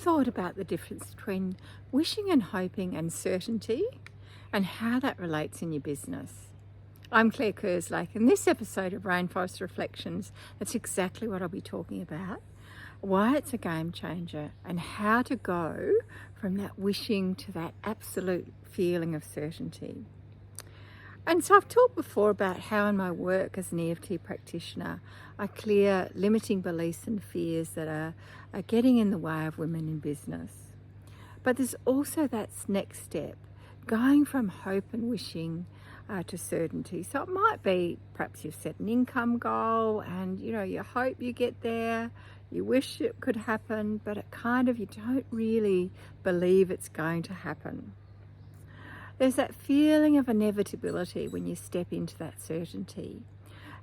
thought about the difference between wishing and hoping and certainty and how that relates in your business? I'm Claire Kerslake. In this episode of Rainforest Reflections, that's exactly what I'll be talking about. Why it's a game changer and how to go from that wishing to that absolute feeling of certainty. And so I've talked before about how in my work as an EFT practitioner, I clear limiting beliefs and fears that are getting in the way of women in business. But there's also that next step, going from hope and wishing to certainty. So it might be perhaps you've set an income goal and you hope you get there, you wish it could happen, but you don't really believe it's going to happen. There's that feeling of inevitability when you step into that certainty.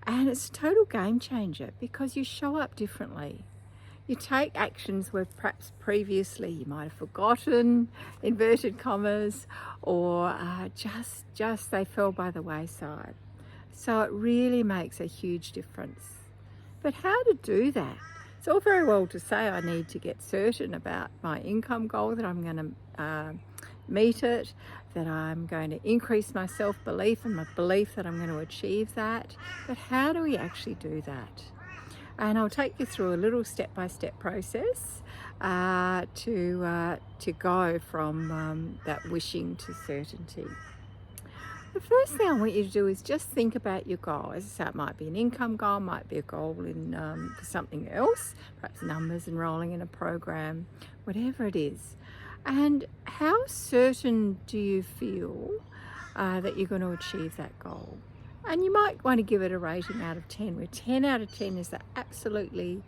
And it's a total game changer because you show up differently. You take actions where perhaps previously you might have forgotten, inverted commas, or just they fell by the wayside. So it really makes a huge difference. But how to do that? It's all very well to say I need to get certain about my income goal, that I'm going to meet it, that I'm going to increase my self-belief and my belief that I'm going to achieve that. But how do we actually do that? And I'll take you through a little step-by-step process to go from that wishing to certainty. The first thing I want you to do is just think about your goal. As I say, it might be an income goal, might be a goal in for something else, perhaps numbers, enrolling in a program, whatever it is. And how certain do you feel that you're going to achieve that goal? And you might want to give it a rating out of 10, where 10 out of 10 is the absolutely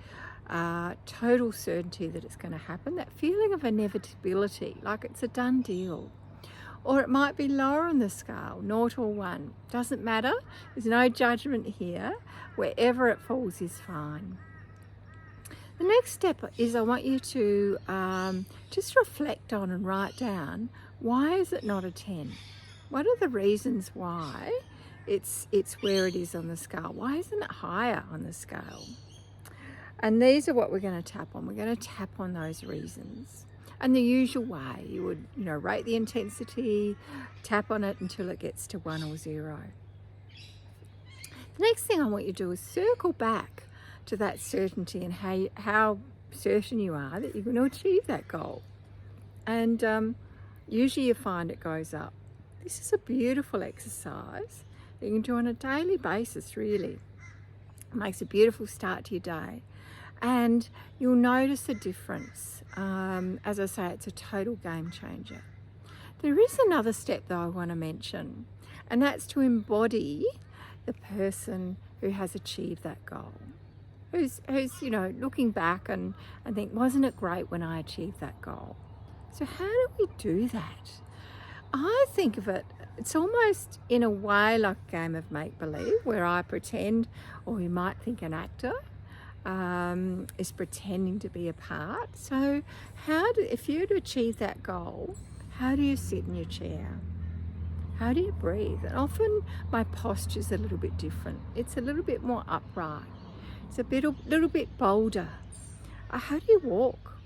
total certainty that it's going to happen, that feeling of inevitability, like it's a done deal. Or it might be lower on the scale, 0 or 1. Doesn't matter. There's no judgment here. Wherever it falls is fine. The next step is I want you to just reflect on and write down, why is it not a 10? What are the reasons why it's where it is on the scale? Why isn't it higher on the scale? And these are what we're going to tap on. We're going to tap on those reasons. And the usual way, you would rate the intensity, tap on it until it gets to 1 or 0. The next thing I want you to do is circle back to that certainty and how certain you are that you're going to achieve that goal. And usually you find it goes up. This is a beautiful exercise that you can do on a daily basis, really. It makes a beautiful start to your day. And you'll notice a difference. As I say, it's a total game changer. There is another step though I want to mention, and that's to embody the person who has achieved that goal. Who's looking back and think, wasn't it great when I achieved that goal? So how do we do that? I think of it, it's almost in a way like a game of make-believe, where I pretend, or you might think an actor is pretending to be a part. So if you were to achieve that goal, how do you sit in your chair? How do you breathe? And often my posture's a little bit different. It's a little bit more upright. It's a little bit bolder. How do you walk?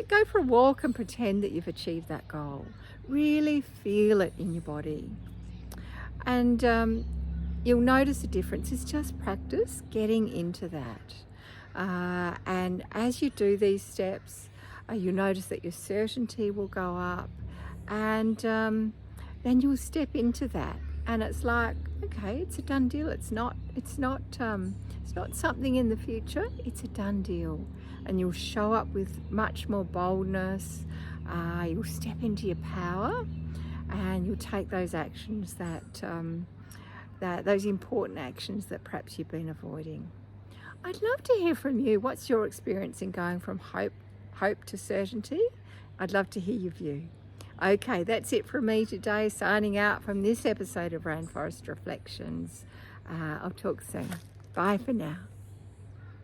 Go for a walk and pretend that you've achieved that goal. Really feel it in your body. And you'll notice a difference. It's just practice getting into that. And as you do these steps, you'll notice that your certainty will go up. And then you'll step into that. And it's like, okay, it's a done deal. It's not something in the future. It's a done deal. And you'll show up with much more boldness. You'll step into your power, and you'll take those actions those important actions that perhaps you've been avoiding. I'd love to hear from you. What's your experience in going from hope to certainty? I'd love to hear your view. Okay, that's it from me today, signing out from this episode of Rainforest Reflections. I'll talk soon. Bye for now.